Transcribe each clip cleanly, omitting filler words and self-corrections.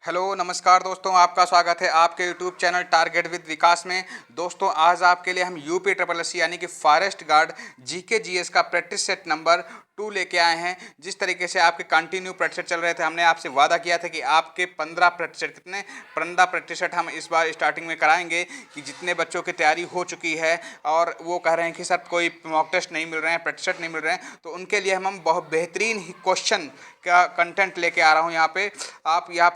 Hello नमस्कार दोस्तों, आपका स्वागत है आपके यूट्यूब चैनल टारगेट विद विकास में। दोस्तों आज आपके लिए हम यूपी ट्रिपल एस यानी कि फॉरेस्ट गार्ड जीके जीएस का प्रैक्टिस सेट नंबर 2 लेके आए हैं। जिस तरीके से आपके कंटिन्यू प्रैक्टिस सेट चल रहे थे, हमने आपसे वादा किया था कि आपके 15 प्रैक्टिस सेट 15 प्रैक्टिस सेट हम इस बार स्टार्टिंग में कराएंगे कि जितने बच्चों की तैयारी हो चुकी है और वो कह रहे हैं कि सर कोई मॉक टेस्ट नहीं मिल रहे हैं, प्रैक्टिस सेट नहीं मिल रहे हैं, तो उनके लिए हम बहुत बेहतरीन क्वेश्चन का कंटेंट लेके आ रहा हूँ। यहाँ पे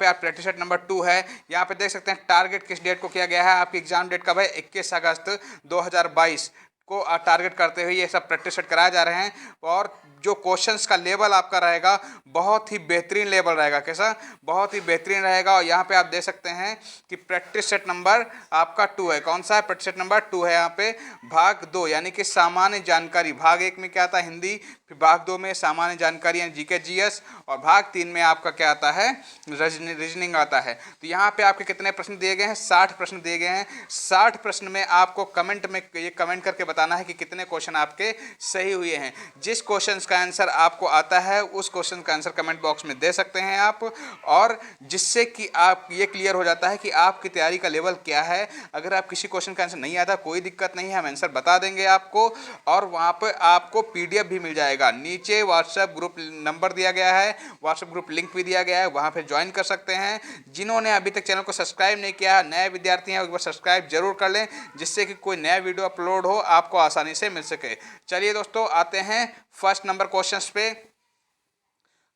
आप प्रैक्टिस सेट नंबर 2 है। यहाँ पे देख सकते हैं टारगेट किस डेट को किया गया है। आपकी एग्जाम डेट कब है? 21 अगस्त 2022 को टारगेट करते हुए ये सब प्रैक्टिस सेट कराए जा रहे हैं। और जो क्वेश्चंस का लेवल आपका रहेगा बहुत ही बेहतरीन लेवल रहेगा। कैसा? बहुत ही बेहतरीन रहेगा। और यहाँ पे आप देख सकते हैं कि प्रैक्टिस सेट नंबर आपका 2 है। कौन सा है? प्रैक्टिस सेट नंबर 2 है। यहाँ पे भाग 2 यानी कि सामान्य जानकारी। भाग 1 में क्या आता है? हिंदी। फिर भाग 2 में सामान्य जानकारी यानी जीके जीएस। और भाग 3 में आपका क्या आता है? रीजनिंग आता है। तो यहाँ पे आपके कितने प्रश्न दिए गए हैं? 60 प्रश्न दिए गए हैं। 60 प्रश्न में आपको कमेंट में ये कमेंट करके बताना है कि कितने क्वेश्चन आपके सही हुए हैं। जिस क्वेश्चन का आंसर आपको आता है उस क्वेश्चन का आंसर कमेंट बॉक्स में दे सकते हैं आप, और जिससे कि आप ये क्लियर हो जाता है कि आपकी तैयारी का लेवल क्या है। अगर आप किसी क्वेश्चन का आंसर नहीं आता, कोई दिक्कत नहीं है, हम आंसर बता देंगे आपको। और वहाँ पर आपको पीडीएफ भी मिल जाएगा। नीचे व्हाट्सएप ग्रुप नंबर दिया गया है, व्हाट्सएप ग्रुप लिंक भी दिया गया है, वहाँ पर ज्वाइन कर सकते हैं। जिन्होंने अभी तक चैनल को सब्सक्राइब नहीं किया, नए विद्यार्थी हैं, एक बार सब्सक्राइब जरूर कर लें, जिससे कि कोई नया वीडियो अपलोड हो आपको आसानी से मिल सके। चलिए दोस्तों आते हैं फर्स्ट नंबर क्वेश्चंस पे।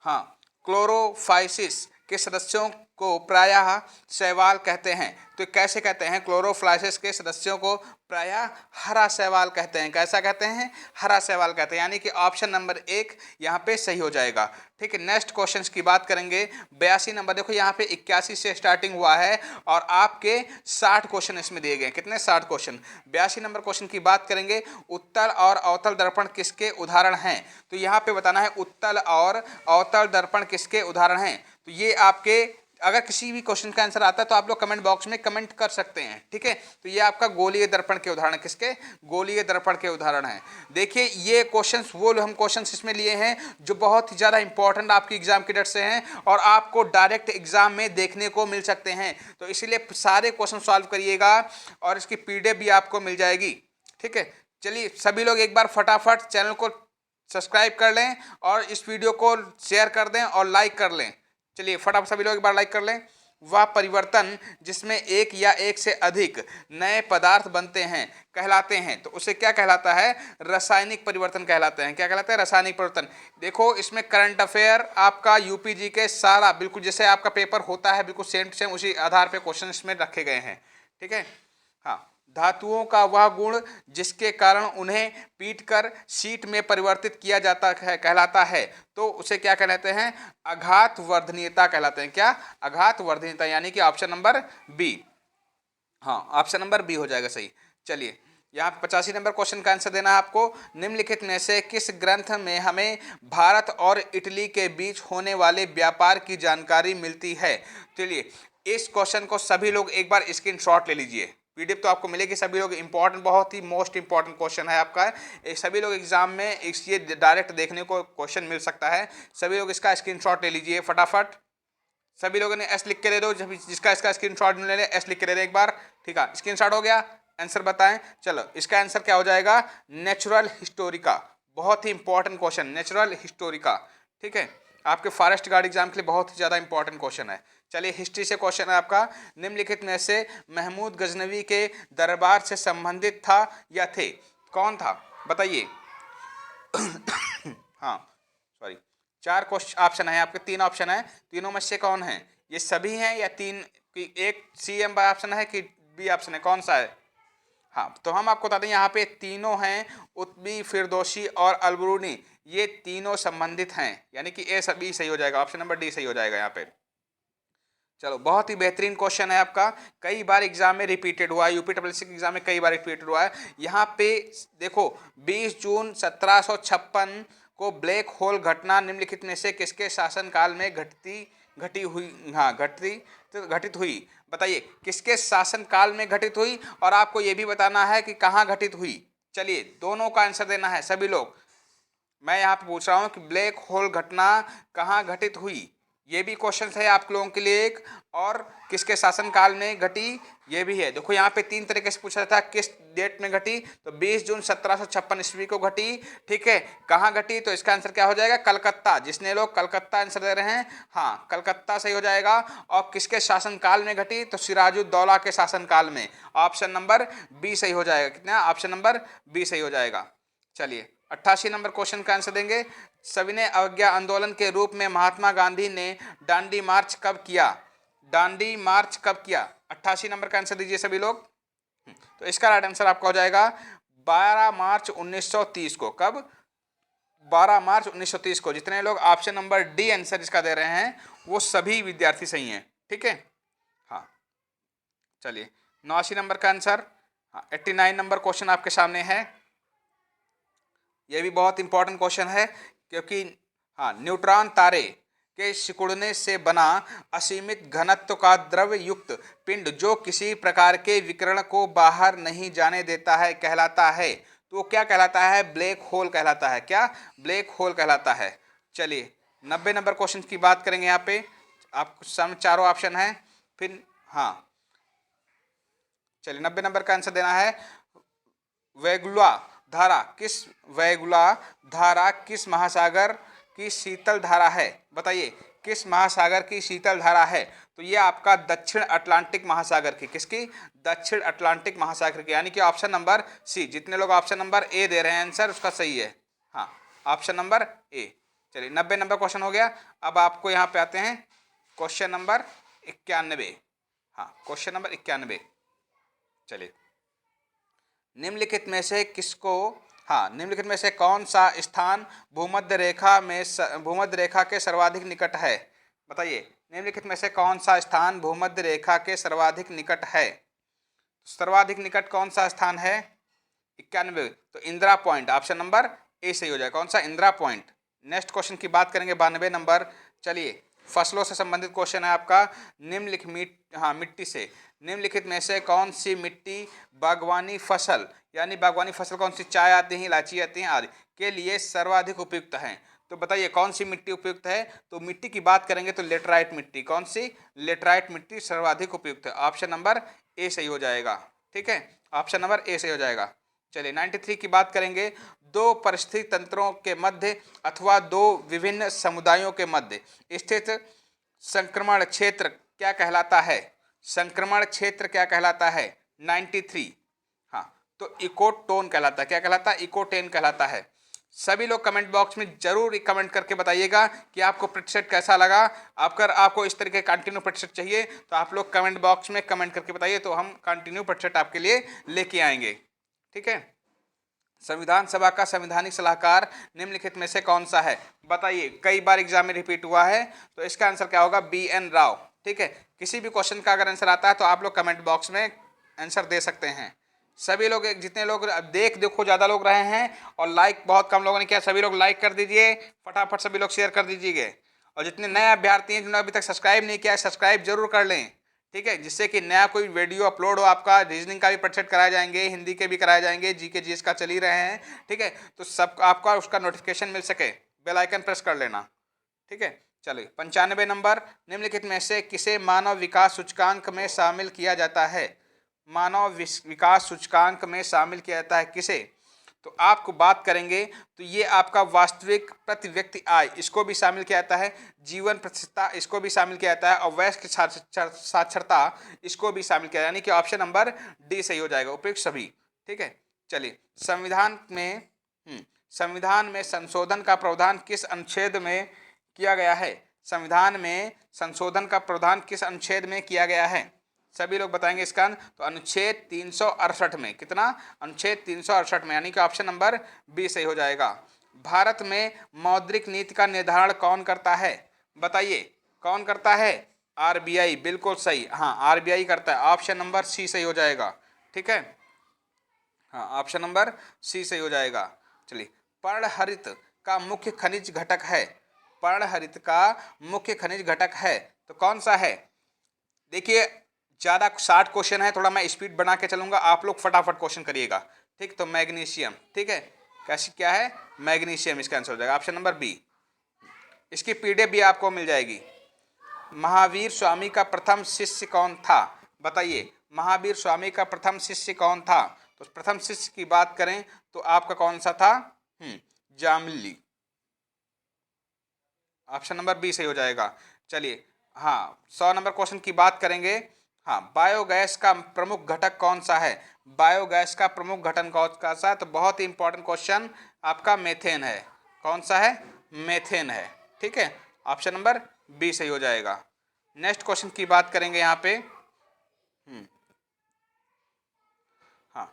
हाँ, क्लोरोफाइसिस के सदस्यों को प्रायः शैवाल कहते हैं। तो कैसे कहते हैं? क्लोरोफाइसिस के सदस्यों को प्रायः हरा शैवाल कहते हैं। कैसा कहते हैं? हरा शैवाल कहते हैं। यानी कि ऑप्शन नंबर 1 यहाँ पे सही हो जाएगा। ठीक है, नेक्स्ट क्वेश्चन की बात करेंगे। 82 नंबर। देखो यहाँ पे 81 से स्टार्टिंग हुआ है और आपके 60 क्वेश्चन इसमें दिए गए। कितने? 60 क्वेश्चन। 82 नंबर क्वेश्चन की बात करेंगे। उत्तल और अवतल दर्पण किसके उदाहरण हैं? तो यहाँ पे बताना है उत्तल और अवतल दर्पण किसके उदाहरण हैं। तो ये आपके, अगर किसी भी क्वेश्चन का आंसर आता है तो आप लोग कमेंट बॉक्स में कमेंट कर सकते हैं। ठीक है, तो ये आपका गोलीय दर्पण के उदाहरण। किसके? गोलीय दर्पण के उदाहरण हैं। देखिए ये क्वेश्चंस वो हम क्वेश्चंस इसमें लिए हैं जो बहुत ही ज़्यादा इंपॉर्टेंट आपकी एग्जाम की डेट से हैं और आपको डायरेक्ट एग्जाम में देखने को मिल सकते हैं। तो इसीलिए सारे क्वेश्चन सॉल्व करिएगा और इसकी पीडीएफ भी आपको मिल जाएगी। ठीक है, चलिए सभी लोग एक बार फटाफट चैनल को सब्सक्राइब कर लें और इस वीडियो को शेयर कर दें और लाइक कर लें। चलिए फटाफट सभी लोग एक बार लाइक कर लें। वह परिवर्तन जिसमें एक या एक से अधिक नए पदार्थ बनते हैं कहलाते हैं। तो उसे क्या कहलाता है? रासायनिक परिवर्तन कहलाते हैं। क्या कहलाता है? रासायनिक परिवर्तन। देखो इसमें करंट अफेयर आपका यूपीजी के सारा बिल्कुल जैसे आपका पेपर होता है बिल्कुल सेम टू सेम उसी आधार पे क्वेश्चन इसमें रखे गए हैं। ठीक है, हाँ, धातुओं का वह गुण जिसके कारण उन्हें पीटकर शीट में परिवर्तित किया जाता है कहलाता है। तो उसे क्या कहलाते हैं? आघात वर्धनीयता कहलाते हैं। क्या? आघात वर्धनीयता, यानी कि ऑप्शन नंबर बी। हाँ, ऑप्शन नंबर बी हो जाएगा सही। चलिए यहाँ 85 नंबर क्वेश्चन का आंसर देना है आपको। निम्नलिखित में से किस ग्रंथ में हमें भारत और इटली के बीच होने वाले व्यापार की जानकारी मिलती है? चलिए इस क्वेश्चन को सभी लोग एक बार स्क्रीनशॉट ले लीजिए। पीडीएफ तो आपको मिलेगी। सभी लोग इंपॉर्टेंट, बहुत ही मोस्ट इंपॉर्टेंट क्वेश्चन है आपका। सभी लोग एग्जाम में ये डायरेक्ट देखने को क्वेश्चन मिल सकता है। सभी लोग इसका स्क्रीनशॉट ले लीजिए फटाफट। सभी लोगों ने एस लिख के दे दो। जब जिसका इसका स्क्रीनशॉट ले ले एस लिख के दे दे एक बार। ठीक है, स्क्रीनशॉट हो गया। आंसर बताएं। चलो इसका आंसर क्या हो जाएगा? Natural Historica. बहुत ही इंपॉर्टेंट क्वेश्चन, नेचुरल हिस्टोरिका। ठीक है, आपके फॉरेस्ट गार्ड एग्जाम के लिए बहुत ही ज़्यादा इंपॉर्टेंट क्वेश्चन है। चलिए हिस्ट्री से क्वेश्चन है आपका। निम्नलिखित में से महमूद गजनवी के दरबार से संबंधित था या थे? कौन था बताइए? हाँ सॉरी, 4 क्वेश्चन ऑप्शन है आपके, 3 ऑप्शन है। तीनों में से कौन है? ये सभी हैं या तीन की एक सी एम ऑप्शन है कि बी ऑप्शन है? कौन सा है? हाँ, तो हम आपको बता दें यहाँ पे तीनों हैं, उत्बी, फिरदौसी और अलबरूनी। ये तीनों संबंधित हैं, यानी कि ए सभी सही हो जाएगा। ऑप्शन नंबर डी सही हो जाएगा यहाँ पे। चलो बहुत ही बेहतरीन क्वेश्चन है आपका। कई बार एग्जाम में रिपीटेड हुआ है, यूपी ट्रिपल एससी के एग्जाम में कई बार रिपीटेड हुआ है। यहाँ पे देखो 20 जून 1756 को ब्लैक होल घटना निम्नलिखित में से किसके शासनकाल में घटित हुई? बताइए किसके शासनकाल में घटित हुई, और आपको ये भी बताना है कि कहाँ घटित हुई। चलिए दोनों का आंसर देना है सभी लोग। मैं यहाँ पे पूछ रहा हूँ कि ब्लैक होल घटना कहाँ घटित हुई। ये भी क्वेश्चन है आप लोगों के लिए एक। और किसके शासनकाल में घटी, ये भी है। देखो यहाँ पे 3 तरीके से पूछा था किस डेट में घटी, तो 20 जून 1756 ईस्वी को घटी। ठीक है, कहाँ घटी, तो इसका आंसर क्या हो जाएगा, कलकत्ता। जिसने लोग कलकत्ता आंसर दे रहे हैं, हाँ कलकत्ता सही हो जाएगा। और किसके शासनकाल में घटी, तो सिराजुद्दौला के शासनकाल में। ऑप्शन नंबर बी सही हो जाएगा। कितना, ऑप्शन नंबर बी सही हो जाएगा। चलिए 88 नंबर क्वेश्चन का आंसर देंगे। सविनय अवज्ञा आंदोलन के रूप में महात्मा गांधी ने दांडी मार्च कब किया, दांडी मार्च कब किया, 88 नंबर का आंसर दीजिए सभी लोग। तो इसका राइट आंसर आपका हो जाएगा 12 मार्च 1930 को। कब, 12 मार्च 1930 को। जितने लोग ऑप्शन नंबर डी आंसर इसका दे रहे हैं वो सभी विद्यार्थी सही हैं। ठीक है, हाँ चलिए 89 नंबर का आंसर। हाँ 89 नंबर क्वेश्चन आपके सामने है। यह भी बहुत इंपॉर्टेंट क्वेश्चन है, क्योंकि हाँ न्यूट्रॉन तारे के सिकुड़ने से बना असीमित घनत्व का द्रव युक्त पिंड जो किसी प्रकार के विकिरण को बाहर नहीं जाने देता है कहलाता है, तो क्या कहलाता है, ब्लैक होल कहलाता है। क्या, ब्लैक होल कहलाता है। चलिए 90 नंबर क्वेश्चन की बात करेंगे। यहाँ पे आपको सामने चारों ऑप्शन है। फिर हाँ चलिए 90 नंबर का आंसर देना है। वेगुला धारा किस, वेगुला धारा किस महासागर की शीतल धारा है, बताइए किस महासागर की शीतल धारा है। तो ये आपका दक्षिण अटलांटिक महासागर की, किसकी, दक्षिण अटलांटिक महासागर की, यानी कि ऑप्शन नंबर सी। जितने लोग ऑप्शन नंबर ए दे रहे हैं आंसर उसका सही है, हाँ ऑप्शन नंबर ए। चलिए 90 नंबर क्वेश्चन हो गया। अब आपको यहाँ पे आते हैं क्वेश्चन नंबर 91। हाँ क्वेश्चन नंबर 91। चलिए निम्नलिखित में से किसको, हाँ निम्नलिखित में से कौन सा स्थान भूमध्य रेखा में भूमध्य रेखा के सर्वाधिक निकट है, बताइए निम्नलिखित में से कौन सा स्थान भूमध्य रेखा के सर्वाधिक निकट है। सर्वाधिक निकट कौन सा स्थान है, 91, तो इंदिरा पॉइंट, ऑप्शन नंबर ए सही हो जाएगा। कौन सा, इंदिरा पॉइंट। नेक्स्ट क्वेश्चन की बात करेंगे 92 नंबर। चलिए फसलों से संबंधित क्वेश्चन है आपका। मिट्टी से निम्नलिखित में से कौन सी मिट्टी बागवानी फसल, यानी बागवानी फसल कौन सी, चाय आती है, इलायची आती है आदि के लिए सर्वाधिक उपयुक्त है। तो बताइए कौन सी मिट्टी उपयुक्त है। तो मिट्टी की बात करेंगे तो लेटराइट मिट्टी, कौन सी, लेटराइट मिट्टी सर्वाधिक उपयुक्त है। ऑप्शन नंबर ए सही हो जाएगा। ठीक है, ऑप्शन नंबर ए सही हो जाएगा। चलिए 93 की बात करेंगे। दो परिस्थिति तंत्रों के मध्य अथवा दो विभिन्न समुदायों के मध्य स्थित संक्रमण क्षेत्र क्या कहलाता है, संक्रमण क्षेत्र क्या कहलाता है, 93। हाँ तो इकोटोन कहलाता है। क्या कहलाता है, इकोटोन कहलाता है। सभी लोग कमेंट बॉक्स में जरूर कमेंट करके बताइएगा कि आपको प्रतिशत कैसा लगा। अगर आपको इस तरीके कंटिन्यू प्रतिशत चाहिए तो आप लोग कमेंट बॉक्स में कमेंट करके बताइए, तो हम कंटिन्यू प्रतिशत आपके लिए लेके आएंगे। ठीक है, संविधान सभा का संवैधानिक सलाहकार निम्नलिखित में से कौन सा है, बताइए। कई बार एग्जाम में रिपीट हुआ है, तो इसका आंसर क्या होगा, बी एन राव। ठीक है, किसी भी क्वेश्चन का अगर आंसर आता है तो आप लोग कमेंट बॉक्स में आंसर दे सकते हैं। सभी लोग, जितने लोग देखो ज़्यादा लोग रहे हैं और लाइक बहुत कम लोगों ने किया, सभी लोग लाइक कर दीजिए फटाफट, सभी लोग शेयर कर दीजिए। और जितने नए अभ्यर्थी हैं जिन्होंने अभी तक सब्सक्राइब नहीं किया है, सब्सक्राइब जरूर कर लें। ठीक है, जिससे कि नया कोई वीडियो अपलोड हो, आपका रीजनिंग का भी प्रतिशत कराए जाएंगे, हिंदी के भी कराए जाएंगे, जीके जीएस का चल ही रहे हैं। ठीक है, तो सब आपका उसका नोटिफिकेशन मिल सके, बेल आइकन प्रेस कर लेना। ठीक है, चलिए 95 नंबर। निम्नलिखित में से किसे मानव विकास सूचकांक में शामिल किया जाता है, मानव विकास सूचकांक में शामिल किया जाता है किसे। तो आपको बात करेंगे तो ये आपका वास्तविक प्रति व्यक्ति आय, इसको भी शामिल किया जाता है, जीवन प्रतिशतता इसको भी शामिल किया जाता है, और वयस्क साक्षरता इसको भी शामिल किया, यानी कि ऑप्शन नंबर डी सही हो जाएगा, उपयुक्त सभी। ठीक है, चलिए संविधान में संशोधन का प्रावधान किस अनुच्छेद में किया गया है, संविधान में संशोधन का प्रावधान किस अनुच्छेद में किया गया है, सभी लोग बताएंगे इसका। तो अनुच्छेद 368 में, कितना, अनुच्छेद 368 में, यानी कि ऑप्शन नंबर बी सही हो जाएगा। भारत में मौद्रिक नीति का निर्धारण कौन करता है, बताइए कौन करता है, आरबीआई, बिल्कुल सही, हाँ आरबीआई करता है, ऑप्शन नंबर सी सही हो जाएगा। ठीक है, हाँ ऑप्शन नंबर सी सही हो जाएगा। चलिए पर्णहरित का मुख्य खनिज घटक है, पर्णहरित का मुख्य खनिज घटक है तो कौन सा है। देखिए ज़्यादा 60 क्वेश्चन है, थोड़ा मैं स्पीड बना के चलूँगा, आप लोग फटाफट क्वेश्चन करिएगा। ठीक, तो मैग्नीशियम। ठीक है, कैसी क्या है, मैग्नीशियम इसका आंसर हो जाएगा, ऑप्शन नंबर बी। इसकी पीडीएफ भी आपको मिल जाएगी। महावीर स्वामी का प्रथम शिष्य कौन था? बताइए, महावीर स्वामी का प्रथम शिष्य कौन था? तो प्रथम शिष्य की बात करें तो आपका कौन सा था? जामली। ऑप्शन नंबर बी सही हो जाएगा। चलिए, हाँ, 100 नंबर क्वेश्चन की बात करेंगे। हाँ, बायोगैस का प्रमुख घटक कौन सा है? बायोगैस का प्रमुख घटक कौन सा है? तो बहुत ही इंपॉर्टेंट क्वेश्चन आपका मेथेन है। कौन सा है? मेथेन है। ठीक है, ऑप्शन नंबर बी सही हो जाएगा। नेक्स्ट क्वेश्चन की बात करेंगे यहाँ पे। हाँ,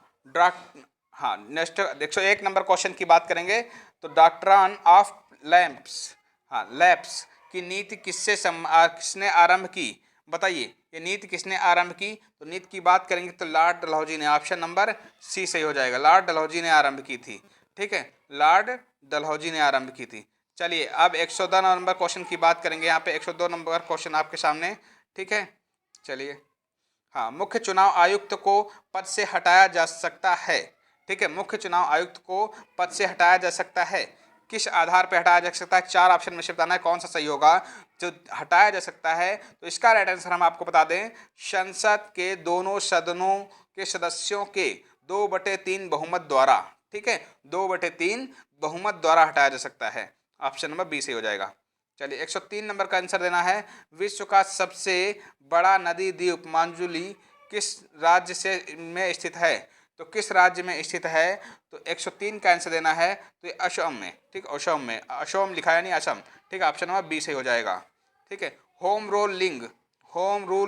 हाँ, नेक्स्ट 101 नंबर क्वेश्चन की बात करेंगे। तो डॉक्ट्रिन ऑफ लैंप्स, हाँ, लैप्स की नीति किसने आरंभ की? बताइए, ये नीति किसने आरंभ की? तो नीति की बात करेंगे तो लॉर्ड डलहौजी ने। ऑप्शन नंबर सी सही हो जाएगा। लॉर्ड डलहौजी ने आरंभ की थी। ठीक है, लॉर्ड डलहौजी ने आरंभ की थी। चलिए, अब 102 नंबर क्वेश्चन की बात करेंगे। यहाँ पे 102 नंबर क्वेश्चन आपके सामने। ठीक है, चलिए, हाँ, मुख्य चुनाव आयुक्त को पद से हटाया जा सकता है। ठीक है, मुख्य चुनाव आयुक्त को पद से हटाया जा सकता है। किस आधार पर हटाया जा सकता है? 4 ऑप्शन में से बताना है कौन सा सही होगा। जो हटाया जा सकता है तो इसका राइट आंसर हम आपको बता दें, संसद के दोनों सदनों के सदस्यों के 2/3 बहुमत द्वारा। ठीक है, 2/3 बहुमत द्वारा हटाया जा सकता है। ऑप्शन नंबर बी सही हो जाएगा। चलिए, 103 नंबर का आंसर देना है। विश्व का सबसे बड़ा नदी द्वीप माजुली किस राज्य से में स्थित है? तो किस राज्य में स्थित है? तो 103 का आंसर देना है। तो ये असम में। ठीक, असम में, असम लिखा है, नहीं असम। ठीक है, ऑप्शन नंबर बी सही हो जाएगा। ठीक है, होम रूल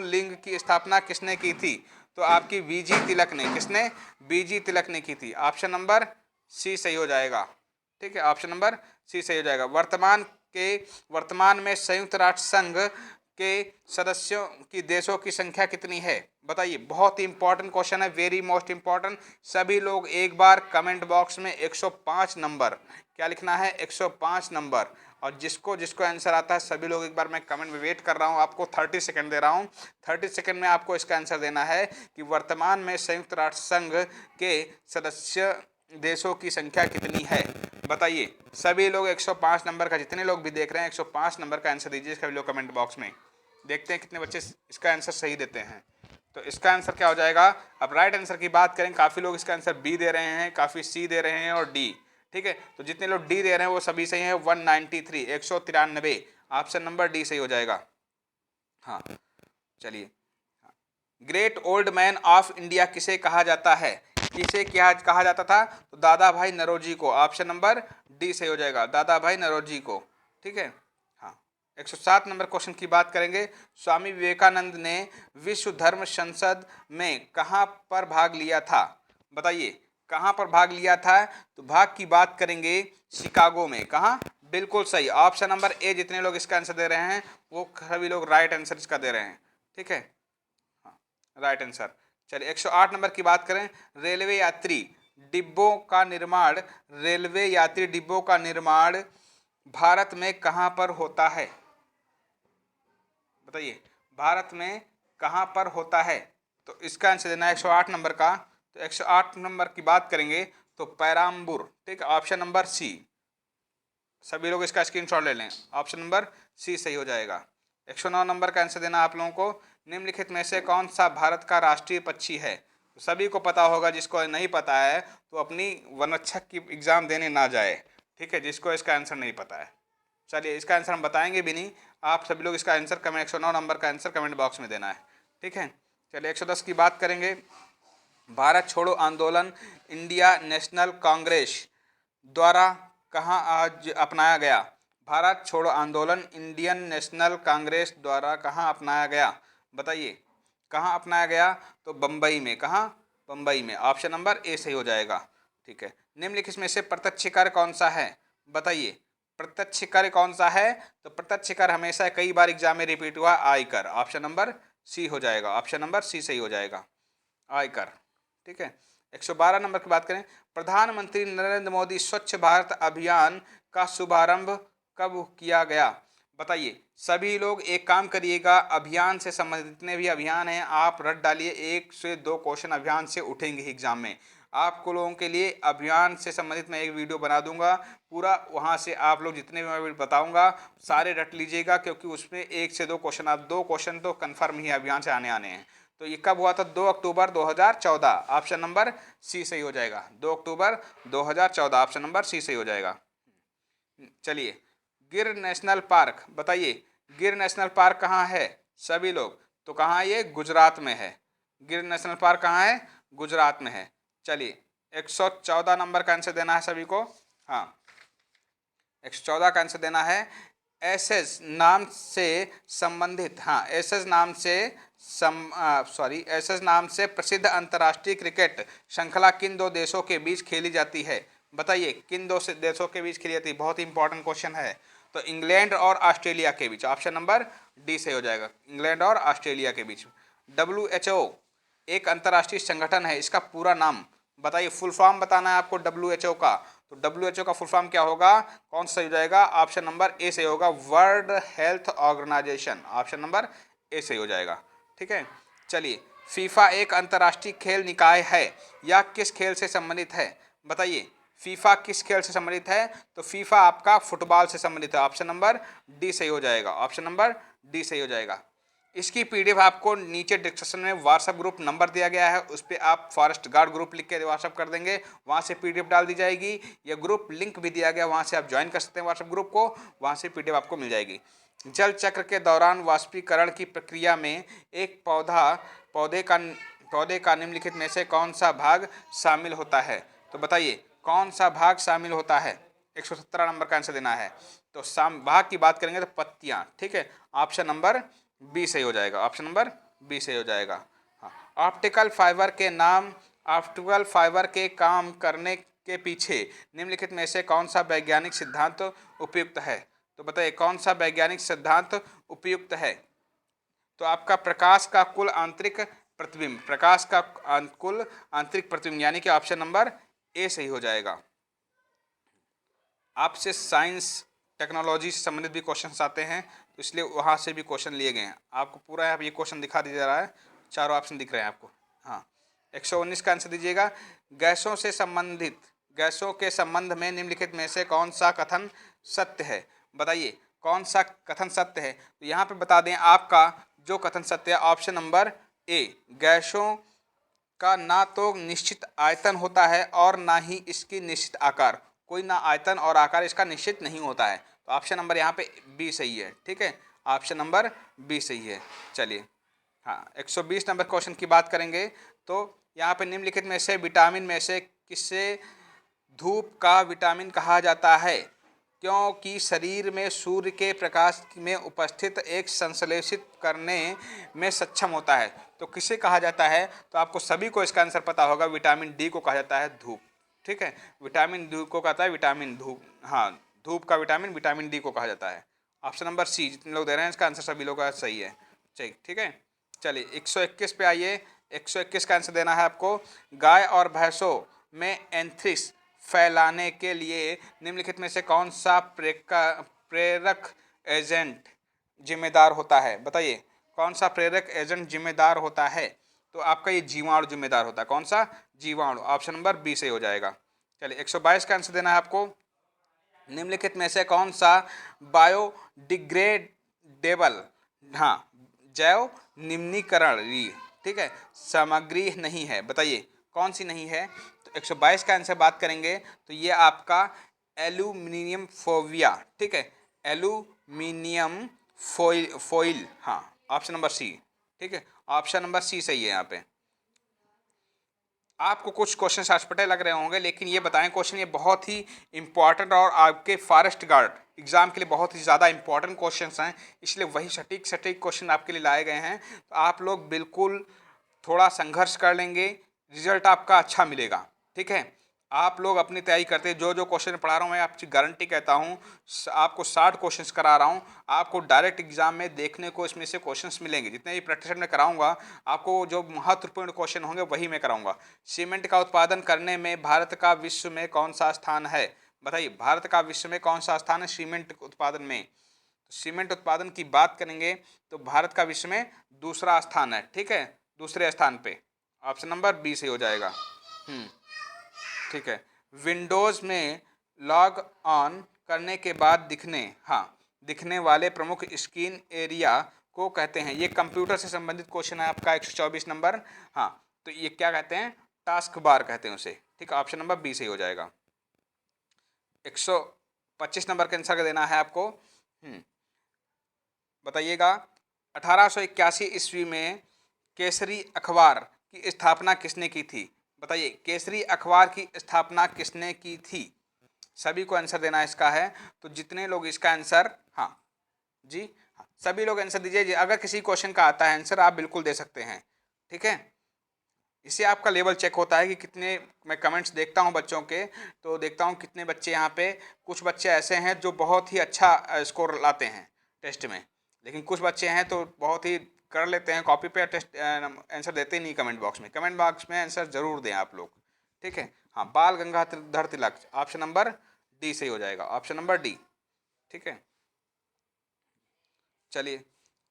लिंग की स्थापना किसने की थी? तो आपकी वीजी तिलक ने। किसने? बीजी तिलक ने की थी। ऑप्शन नंबर सी सही हो जाएगा। ठीक है, ऑप्शन नंबर सी सही हो जाएगा। वर्तमान में संयुक्त राष्ट्र संघ के सदस्यों की देशों की संख्या कितनी है? बताइए, बहुत ही इंपॉर्टेंट क्वेश्चन है, वेरी मोस्ट इंपॉर्टेंट। सभी लोग एक बार कमेंट बॉक्स में 105 नंबर, क्या लिखना है? 105 नंबर। और जिसको जिसको आंसर आता है सभी लोग एक बार, मैं कमेंट में वेट कर रहा हूँ, आपको 30 सेकंड दे रहा हूँ। 30 सेकंड में आपको इसका आंसर देना है कि वर्तमान में संयुक्त राष्ट्र संघ के सदस्य देशों की संख्या कितनी है? बताइए, सभी लोग 105 नंबर का, जितने लोग भी देख रहे हैं 105 नंबर का आंसर दीजिए सभी लोग कमेंट बॉक्स में। देखते हैं कितने बच्चे इसका आंसर सही देते हैं। तो इसका आंसर क्या हो जाएगा? अब राइट आंसर की बात करें, काफ़ी लोग इसका आंसर बी दे रहे हैं, काफ़ी सी दे रहे हैं और डी। ठीक है, तो जितने लोग डी दे रहे हैं वो सभी सही हैं। 193, 193, ऑप्शन नंबर डी सही हो जाएगा। हाँ, चलिए, great old man of India किसे कहा जाता है? किसे क्या कहा जाता था? तो दादा भाई नौरोजी को। ऑप्शन नंबर डी सही हो जाएगा, दादा भाई नौरोजी को। ठीक है, हाँ, 107 नंबर क्वेश्चन की बात करेंगे। स्वामी विवेकानंद ने विश्व धर्म संसद में कहाँ पर भाग लिया था? बताइए, कहाँ पर भाग लिया था? तो भाग की बात करेंगे शिकागो में। कहाँ? बिल्कुल सही, ऑप्शन नंबर ए। जितने लोग इसका आंसर दे रहे हैं वो सभी लोग राइट आंसर इसका दे रहे हैं। ठीक है, राइट आंसर। चलिए, 108 नंबर की बात करें। रेलवे यात्री डिब्बों का निर्माण भारत में कहाँ पर होता है? बताइए, भारत में कहाँ पर होता है? तो इसका आंसर देना है 108 नंबर का। तो 108 नंबर की बात करेंगे तो पेराम्बूर। ठीक है, ऑप्शन नंबर सी। सभी लोग इसका स्क्रीनशॉट ले लें, ऑप्शन नंबर सी सही हो जाएगा। 109 नंबर का आंसर देना आप लोगों को। निम्नलिखित में से कौन सा भारत का राष्ट्रीय पक्षी है? तो सभी को पता होगा, जिसको नहीं पता है तो अपनी वनरक्षक की एग्ज़ाम देने ना जाए। ठीक है, जिसको इसका आंसर नहीं पता है। चलिए, इसका आंसर हम बताएंगे भी नहीं, आप सभी लोग इसका आंसर कमेंट 109 नंबर का आंसर कमेंट बॉक्स में देना है। ठीक है, चलिए 110 की बात करेंगे। भारत छोड़ो आंदोलन इंडिया नेशनल कांग्रेस द्वारा कहाँ आज अपनाया गया? भारत छोड़ो आंदोलन इंडियन नेशनल कांग्रेस द्वारा कहाँ अपनाया गया? बताइए, कहाँ अपनाया गया? तो बम्बई में। कहाँ? बम्बई में। ऑप्शन नंबर ए सही हो जाएगा। ठीक है, निम्नलिखित में से प्रत्यक्ष कर कौन सा है? बताइए, प्रत्यक्ष कर कौन सा है? तो प्रत्यक्ष कर हमेशा कई बार एग्जाम में रिपीट हुआ, आयकर। ऑप्शन नंबर सी हो जाएगा, ऑप्शन नंबर सी सही हो जाएगा, आयकर। ठीक है, 112 नंबर की बात करें। प्रधानमंत्री नरेंद्र मोदी स्वच्छ भारत अभियान का शुभारंभ कब किया गया? बताइए, सभी लोग एक काम करिएगा, अभियान से संबंधित जितने भी अभियान हैं आप रट डालिए। 1 से 2 क्वेश्चन अभियान से उठेंगे एग्जाम में। आपको लोगों के लिए अभियान से संबंधित मैं एक वीडियो बना दूंगा पूरा, वहाँ से आप लोग जितने भी मैं बताऊंगा सारे रट लीजिएगा, क्योंकि उसमें 1 से 2 क्वेश्चन, आप 2 क्वेश्चन तो कन्फर्म ही अभियान से आने हैं। तो ये कब हुआ था? 2 अक्टूबर 2014, ऑप्शन नंबर सी सही हो जाएगा। 2 अक्टूबर 2014, ऑप्शन नंबर सी सही हो जाएगा। चलिए, गिर नेशनल पार्क बताइए, गिर नेशनल पार्क कहाँ है सभी लोग? तो कहाँ ये? गुजरात में है। गिर नेशनल पार्क कहाँ है? गुजरात में है। चलिए, 114 नंबर का आंसर देना है सभी को। हाँ, 114 का आंसर देना है। एसएस नाम से संबंधित, हाँ, एसएस नाम से एसएस नाम से प्रसिद्ध अंतर्राष्ट्रीय क्रिकेट श्रृंखला किन 2 देशों के बीच खेली जाती है? बताइए, किन 2 देशों के बीच खेली जाती है? बहुत ही इंपॉर्टेंट क्वेश्चन है। तो इंग्लैंड और ऑस्ट्रेलिया के बीच, ऑप्शन नंबर डी से हो जाएगा, इंग्लैंड और ऑस्ट्रेलिया के बीच। WHO एक अंतर्राष्ट्रीय संगठन है, इसका पूरा नाम बताइए, फुल फॉर्म बताना है आपको WHO का। तो WHO का फुल फॉर्म क्या होगा? कौन सा हो जाएगा? ऑप्शन नंबर ए से होगा, World Health Organization, option number A से हो जाएगा। ठीक है, चलिए, फीफा एक अंतर्राष्ट्रीय खेल निकाय है या किस खेल से संबंधित है? बताइए, फीफा किस खेल से संबंधित है? तो फीफा आपका फुटबॉल से संबंधित है, ऑप्शन नंबर डी सही हो जाएगा, ऑप्शन नंबर डी सही हो जाएगा। इसकी पीडीएफ आपको नीचे डिस्क्रिप्शन में व्हाट्सएप ग्रुप नंबर दिया गया है, उस पर आप फॉरेस्ट गार्ड ग्रुप लिख के व्हाट्सएप कर देंगे, वहाँ से पीडीएफ डाल दी जाएगी। यह ग्रुप लिंक भी दिया गया, वहाँ से आप ज्वाइन कर सकते हैं व्हाट्सएप ग्रुप को, वहाँ से पीडीएफ आपको मिल जाएगी। जल चक्र के दौरान वाष्पीकरण की प्रक्रिया में एक पौधे का निम्नलिखित में से कौन सा भाग शामिल होता है? तो बताइए, कौन सा भाग शामिल होता है? 117 नंबर का आंसर देना है। तो भाग की बात करेंगे तो पत्तियां। ठीक है, ऑप्शन नंबर बी सही हो जाएगा, ऑप्शन नंबर बी सही हो जाएगा। हाँ, ऑप्टिकल फाइबर के काम करने के पीछे निम्नलिखित में से कौन सा वैज्ञानिक सिद्धांत उपयुक्त है? तो बताइए, कौन सा वैज्ञानिक सिद्धांत उपयुक्त है? तो आपका प्रकाश का कुल आंतरिक प्रतिबिंब, प्रकाश का कुल आंतरिक प्रतिबिंब, यानी कि ऑप्शन नंबर ए सही हो जाएगा। आपसे साइंस टेक्नोलॉजी से संबंधित भी क्वेश्चन आते हैं, तो इसलिए वहाँ से भी क्वेश्चन लिए गए हैं। आपको पूरा यहाँ ये क्वेश्चन दिखा दिया जा रहा है, चारों ऑप्शन दिख रहे हैं आपको। हाँ, 119 का आंसर दीजिएगा। गैसों के संबंध में निम्नलिखित में से कौन सा कथन सत्य है? बताइए, कौन सा कथन सत्य है? तो यहाँ पे बता दें, आपका जो कथन सत्य है, ऑप्शन नंबर ए, गैसों का ना तो निश्चित आयतन होता है और ना ही इसकी निश्चित आकार, कोई ना आयतन और आकार इसका निश्चित नहीं होता है। तो ऑप्शन नंबर यहाँ पे बी सही है। ठीक है, ऑप्शन नंबर बी सही है। चलिए, हाँ, 120 नंबर क्वेश्चन की बात करेंगे तो यहाँ पे निम्नलिखित में से विटामिन में से किसे धूप का विटामिन कहा जाता है? क्योंकि शरीर में सूर्य के प्रकाश में उपस्थित एक संश्लेषित करने में सक्षम होता है। तो किसे कहा जाता है? तो आपको सभी को इसका आंसर पता होगा, विटामिन डी को कहा जाता है धूप। ठीक है, विटामिन डी को कहता है विटामिन धूप, हाँ, धूप का विटामिन डी को कहा जाता है। ऑप्शन नंबर सी, जितने लोग दे रहे हैं इसका आंसर सभी लोग का सही है। चलिए, ठीक है, चलिए 121 पे आइए। 121 का आंसर देना है आपको। गाय और भैंसों में एंथ्रिक्स फैलाने के लिए निम्नलिखित में से कौन सा प्रेरक एजेंट जिम्मेदार होता है? बताइए, कौन सा प्रेरक एजेंट जिम्मेदार होता है? तो आपका ये जीवाणु जिम्मेदार होता है। कौन सा? जीवाणु, ऑप्शन नंबर बी से हो जाएगा। चलिए, 122 का आंसर देना है आपको। निम्नलिखित में से कौन सा बायोडिग्रेडेबल, हाँ, जैव निम्नीकरणीय, ठीक है, सामग्री नहीं है? बताइए, कौन सी नहीं है? तो 122 का आंसर बात करेंगे तो ये आपका एल्यूमिनियम फोविया, ठीक है, एल्यूमिनियम फॉइल, हाँ, ऑप्शन नंबर सी। ठीक है, ऑप्शन नंबर सी सही है यहाँ पे। आपको कुछ क्वेश्चन अटपटे लग रहे होंगे, लेकिन ये बताएं, क्वेश्चन ये बहुत ही इंपॉर्टेंट और आपके फॉरेस्ट गार्ड एग्जाम के लिए बहुत ही ज़्यादा इंपॉर्टेंट क्वेश्चंस हैं, इसलिए वही सटीक क्वेश्चन आपके लिए लाए गए हैं। तो आप लोग बिल्कुल थोड़ा संघर्ष कर लेंगे, रिजल्ट आपका अच्छा मिलेगा। ठीक है, आप लोग अपनी तैयारी करते हैं। जो जो क्वेश्चन पढ़ा रहा हूँ मैं आपकी गारंटी कहता हूँ, आपको 60 क्वेश्चंस करा रहा हूँ, आपको डायरेक्ट एग्जाम में देखने को इसमें से क्वेश्चंस मिलेंगे। जितने भी प्रैक्टिस में कराऊंगा, आपको जो महत्वपूर्ण क्वेश्चन होंगे वही मैं कराऊंगा। सीमेंट का उत्पादन करने में भारत का विश्व में कौन सा स्थान है? बताइए, भारत का विश्व में कौन सा स्थान है सीमेंट उत्पादन में? तो सीमेंट उत्पादन की बात करेंगे तो भारत का विश्व में दूसरा स्थान है। ठीक है, दूसरे स्थान पे, ऑप्शन नंबर बी से हो जाएगा। ठीक है। विंडोज़ में लॉग ऑन करने के बाद दिखने वाले प्रमुख स्क्रीन एरिया को कहते हैं। ये कंप्यूटर से संबंधित क्वेश्चन है आपका 124 नंबर। हाँ, तो ये क्या कहते हैं? टास्क बार कहते हैं उसे। ठीक है, ऑप्शन नंबर बी सही हो जाएगा। 125 नंबर का आंसर देना है आपको। बताइएगा, 1881 ईस्वी में केसरी अखबार की स्थापना किसने की थी? बताइए, केसरी अखबार की स्थापना किसने की थी? सभी को आंसर देना इसका है। तो जितने लोग इसका आंसर, हाँ जी, हाँ, सभी लोग आंसर दीजिए। अगर किसी क्वेश्चन का आता है आंसर, आप बिल्कुल दे सकते हैं। ठीक है, इससे आपका लेवल चेक होता है कि कितने, मैं कमेंट्स देखता हूं बच्चों के, तो देखता हूं कितने बच्चे यहाँ पे, कुछ बच्चे ऐसे हैं जो बहुत ही अच्छा स्कोर लाते हैं टेस्ट में, लेकिन कुछ बच्चे हैं तो बहुत ही कर लेते हैं कॉपी पे, टेस्ट आंसर देते ही नहीं कमेंट बॉक्स में। कमेंट बॉक्स में आंसर जरूर दें आप लोग। ठीक है, हाँ, बाल Gangadhar Tilak, option number D सही हो जाएगा, ऑप्शन नंबर डी। ठीक है, चलिए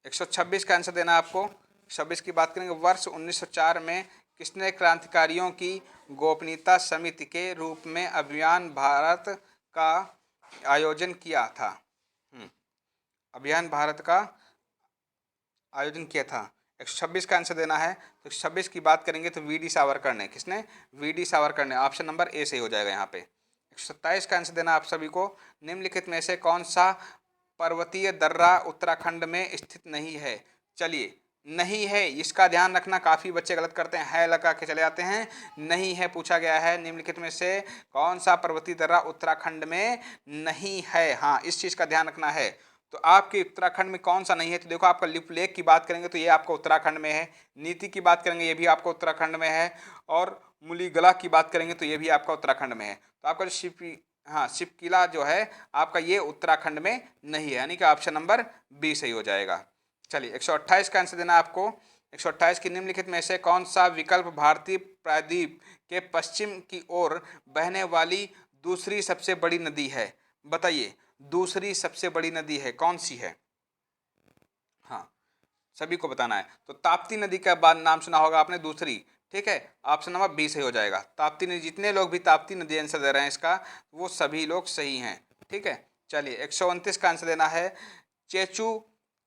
126 का आंसर देना है आपको। 26 की बात करेंगे। वर्ष 1904 में किसने क्रांतिकारियों की गोपनीयता समिति के रूप में अभियान भारत का आयोजन किया था? अभियान भारत का आयोजन किया था। 126 का आंसर देना है। तो 26 की बात करेंगे तो वी डी सावरकर ने। किसने? वी डी सावरकर ने, ऑप्शन नंबर ए सही हो जाएगा यहाँ पे। 127 का आंसर देना आप सभी को। निम्नलिखित में से कौन सा पर्वतीय दर्रा उत्तराखंड में स्थित नहीं है? चलिए, नहीं है, इसका ध्यान रखना, काफ़ी बच्चे गलत करते हैं, है लगा के चले जाते हैं। नहीं है पूछा गया है, निम्नलिखित में से कौन सा पर्वतीय दर्रा उत्तराखंड में नहीं है? हाँ, इस चीज़ का ध्यान रखना है। तो आपके उत्तराखंड में कौन सा नहीं है? तो देखो, आपका लिप लेक की बात करेंगे तो ये आपका उत्तराखंड में है। नीति की बात करेंगे, ये भी आपका उत्तराखंड में है। और मुलीगला की बात करेंगे तो ये भी आपका उत्तराखंड में है। तो आपका जो शिपकिला जो है आपका, ये उत्तराखंड में नहीं है, यानी कि ऑप्शन नंबर बी सही हो जाएगा। चलिए 128 का आंसर देना आपको। 128 की निम्नलिखित में से कौन सा विकल्प भारतीय प्रायद्वीप के पश्चिम की ओर बहने वाली दूसरी सबसे बड़ी नदी है? बताइए, दूसरी सबसे बड़ी नदी है कौन सी है? हाँ, सभी को बताना है। तो ताप्ती नदी का बाद नाम सुना होगा आपने, दूसरी। ठीक है, ऑप्शन नंबर बी सही हो जाएगा, ताप्ती नदी। जितने लोग भी ताप्ती नदी आंसर दे रहे हैं इसका, वो सभी लोग सही हैं। ठीक है, चलिए 129 का आंसर देना है। चेचू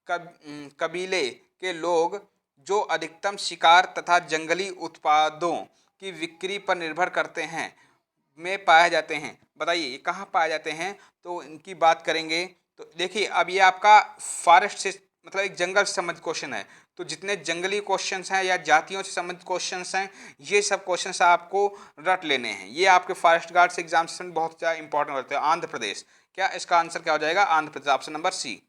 कबीले के लोग जो अधिकतम शिकार तथा जंगली उत्पादों की बिक्री पर निर्भर करते हैं में पाए जाते हैं। बताइए, ये कहाँ पाए जाते हैं? तो इनकी बात करेंगे तो देखिए, अब ये आपका फॉरेस्ट से, मतलब एक जंगल से संबंधित क्वेश्चन है। तो जितने जंगली क्वेश्चंस हैं या जातियों से संबंधित क्वेश्चंस हैं, ये सब क्वेश्चंस आपको रट लेने हैं। ये आपके फॉरेस्ट गार्ड से एग्जाम से बहुत ज़्यादा इंपॉर्टेंट होते हैं। आंध्र प्रदेश, क्या इसका आंसर क्या हो जाएगा? Andhra Pradesh, option number C.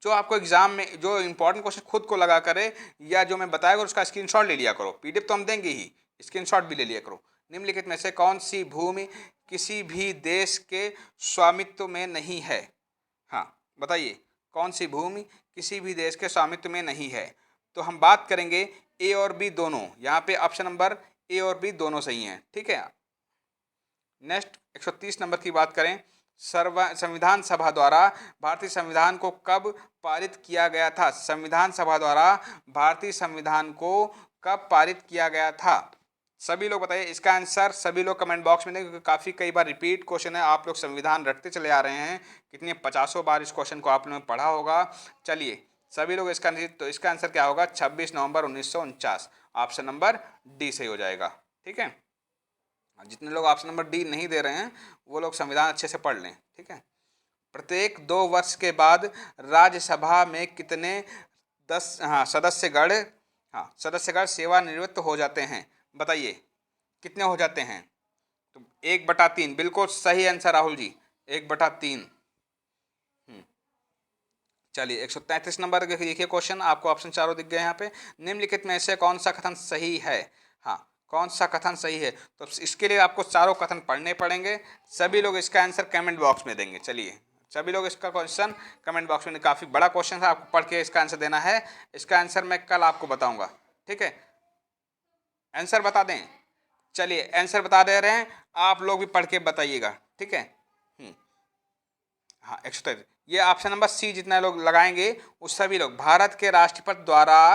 जो आपको एग्जाम में जो इंपॉर्टेंट क्वेश्चन खुद को लगा करे, या जो मैं बताया उसका स्क्रीनशॉट ले लिया करो। पीडीएफ तो हम देंगे ही, स्क्रीनशॉट भी ले लिया करो। निम्नलिखित में से कौन सी भूमि किसी भी देश के स्वामित्व में नहीं है? हाँ, बताइए, कौन सी भूमि किसी भी देश के स्वामित्व में नहीं है? तो हम बात करेंगे ए और बी दोनों। यहाँ पे ऑप्शन नंबर ए और बी दोनों सही हैं। ठीक है, नेक्स्ट 130 नंबर की बात करें। संविधान सभा द्वारा भारतीय संविधान को कब पारित किया गया था? संविधान सभा द्वारा भारतीय संविधान को कब पारित किया गया था? सभी लोग बताइए इसका आंसर। सभी लोग कमेंट बॉक्स में दें, क्योंकि काफ़ी कई बार रिपीट क्वेश्चन है। आप लोग संविधान रटते चले आ रहे हैं, कितनी 50 बार इस क्वेश्चन को आप लोगों ने पढ़ा होगा। चलिए, सभी लोग इसका, तो इसका आंसर क्या होगा? 26 नवंबर 1949, ऑप्शन नंबर डी सही हो जाएगा। ठीक है, जितने लोग ऑप्शन नंबर डी नहीं दे रहे हैं वो लोग संविधान अच्छे से पढ़ लें। ठीक है, प्रत्येक 2 वर्ष के बाद राज्यसभा में कितने सदस्यगण सेवानिवृत्त हो जाते हैं? बताइए, कितने हो जाते हैं? तो 1/3, बिल्कुल सही आंसर राहुल जी, 1/3। चलिए 133 नंबर देखिए क्वेश्चन, आपको ऑप्शन चारों दिख गए यहाँ पे। निम्नलिखित में से कौन सा कथन सही है? हाँ, कौन सा कथन सही है? तो इसके लिए आपको चारों कथन पढ़ने पड़ेंगे। सभी लोग इसका आंसर कमेंट बॉक्स में देंगे। चलिए, सभी लोग इसका क्वेश्चन कमेंट बॉक्स में, काफ़ी बड़ा क्वेश्चन है, आपको पढ़ के इसका आंसर देना है। इसका आंसर मैं कल आपको बताऊंगा। ठीक है, आंसर बता दें। चलिए, आंसर बता दे रहे हैं, आप लोग भी पढ़ के बताइएगा। ठीक है, हाँ 133। ये ऑप्शन नंबर सी जितने लोग लगाएंगे उस सभी लोग भारत के राष्ट्रपति द्वारा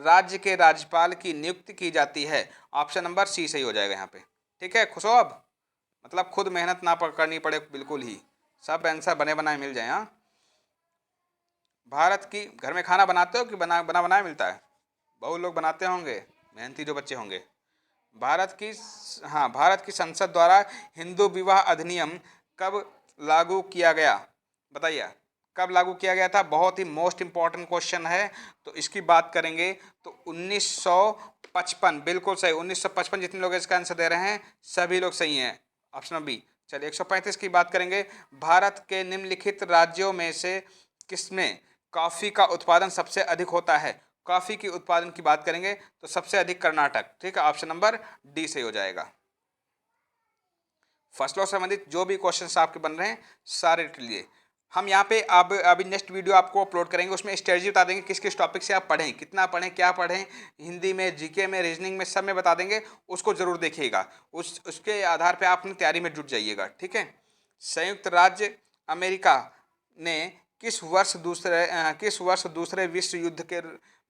राज्य के राज्यपाल की नियुक्ति की जाती है। ऑप्शन नंबर सी सही हो जाएगा यहाँ पे। ठीक है, खुश हो अब, मतलब खुद मेहनत ना करनी पड़े बिल्कुल ही, सब आंसर बने बनाए मिल जाए। हाँ, भारत की घर में खाना बनाते हो कि बना बनाया मिलता है? बहुत लोग बनाते होंगे, मेहनती जो बच्चे होंगे। भारत की संसद द्वारा हिंदू विवाह अधिनियम कब लागू किया गया? बताइए कब लागू किया गया था? बहुत ही मोस्ट इंपॉर्टेंट क्वेश्चन है। तो इसकी बात करेंगे तो 1955, बिल्कुल सही, 1955। जितने लोग इसका आंसर दे रहे हैं सभी लोग सही हैं, ऑप्शन बी। चलिए 135 की बात करेंगे। भारत के निम्नलिखित राज्यों में से किसमें कॉफ़ी का उत्पादन सबसे अधिक होता है? कॉफ़ी की उत्पादन की बात करेंगे तो सबसे अधिक कर्नाटक। ठीक है, ऑप्शन नंबर डी सही हो जाएगा। फसलों से संबंधित जो भी क्वेश्चंस आपके बन रहे हैं सारे के लिए हम यहाँ पे अब अभी नेक्स्ट वीडियो आपको अपलोड करेंगे, उसमें स्ट्रेटजी बता देंगे किस किस टॉपिक से आप पढ़ें, कितना पढ़ें, क्या पढ़ें, हिंदी में, जीके में, रीजनिंग में, सब में बता देंगे। उसको जरूर देखिएगा, उसके आधार पे आप अपनी तैयारी में जुट जाइएगा। ठीक है। संयुक्त राज्य अमेरिका ने किस वर्ष दूसरे विश्व युद्ध के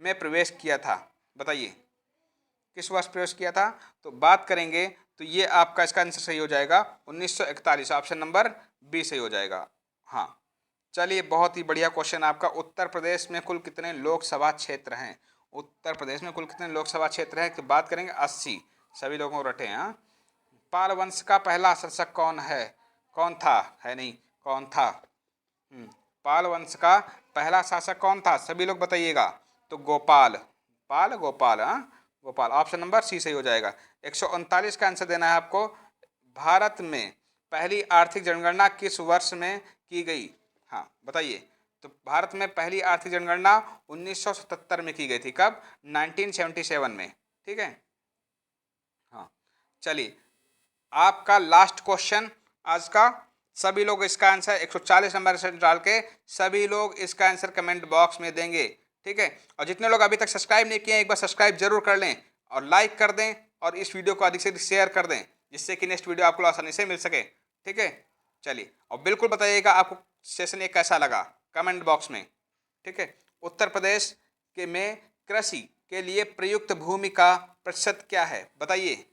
में प्रवेश किया था? बताइए किस वर्ष प्रवेश किया था? तो बात करेंगे तो ये आपका इसका आंसर सही हो जाएगा 1941, ऑप्शन नंबर बी सही हो जाएगा। हाँ, चलिए बहुत ही बढ़िया क्वेश्चन आपका। उत्तर प्रदेश में कुल कितने लोकसभा क्षेत्र हैं? उत्तर प्रदेश में कुल कितने लोकसभा क्षेत्र हैं? तो बात करेंगे 80, सभी लोगों को रटे। हाँ, पाल वंश का पहला शासक कौन था? है नहीं, कौन था? पाल वंश का पहला शासक कौन था? सभी लोग बताइएगा। तो गोपाल, गोपाल। हाँ, गोपाल, ऑप्शन नंबर सी सही हो जाएगा। 139 का आंसर देना है आपको। भारत में पहली आर्थिक जनगणना किस वर्ष में की गई? हाँ बताइए। तो भारत में पहली आर्थिक जनगणना 1977 में की गई थी। कब? 1977 में। ठीक है। हाँ, चलिए आपका लास्ट क्वेश्चन आज का। सभी लोग इसका आंसर 140 नंबर से डाल के सभी लोग इसका आंसर कमेंट बॉक्स में देंगे। ठीक है। और जितने लोग अभी तक सब्सक्राइब नहीं किए हैं एक बार सब्सक्राइब जरूर कर लें और लाइक कर दें और इस वीडियो को अधिक से अधिक शेयर कर दें, जिससे कि नेक्स्ट वीडियो आपको आसानी से मिल सके। ठीक है। चलिए, और बिल्कुल बताइएगा आपको सेशन ये कैसा लगा कमेंट बॉक्स में। ठीक है। उत्तर प्रदेश के में कृषि के लिए प्रयुक्त भूमि का प्रतिशत क्या है? बताइए,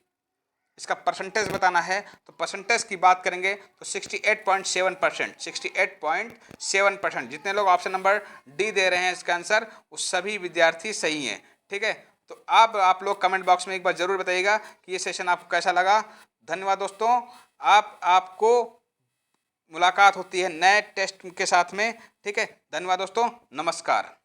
इसका परसेंटेज बताना है। तो परसेंटेज की बात करेंगे तो 68.7%, 68.7%। जितने लोग ऑप्शन नंबर डी दे रहे हैं इसका आंसर वो सभी विद्यार्थी सही हैं। ठीक है। तो आप लोग कमेंट बॉक्स में एक बार जरूर बताइएगा कि ये सेशन आपको कैसा लगा। धन्यवाद दोस्तों। आपको मुलाकात होती है नए टेस्ट के साथ में। ठीक है, धन्यवाद दोस्तों, नमस्कार।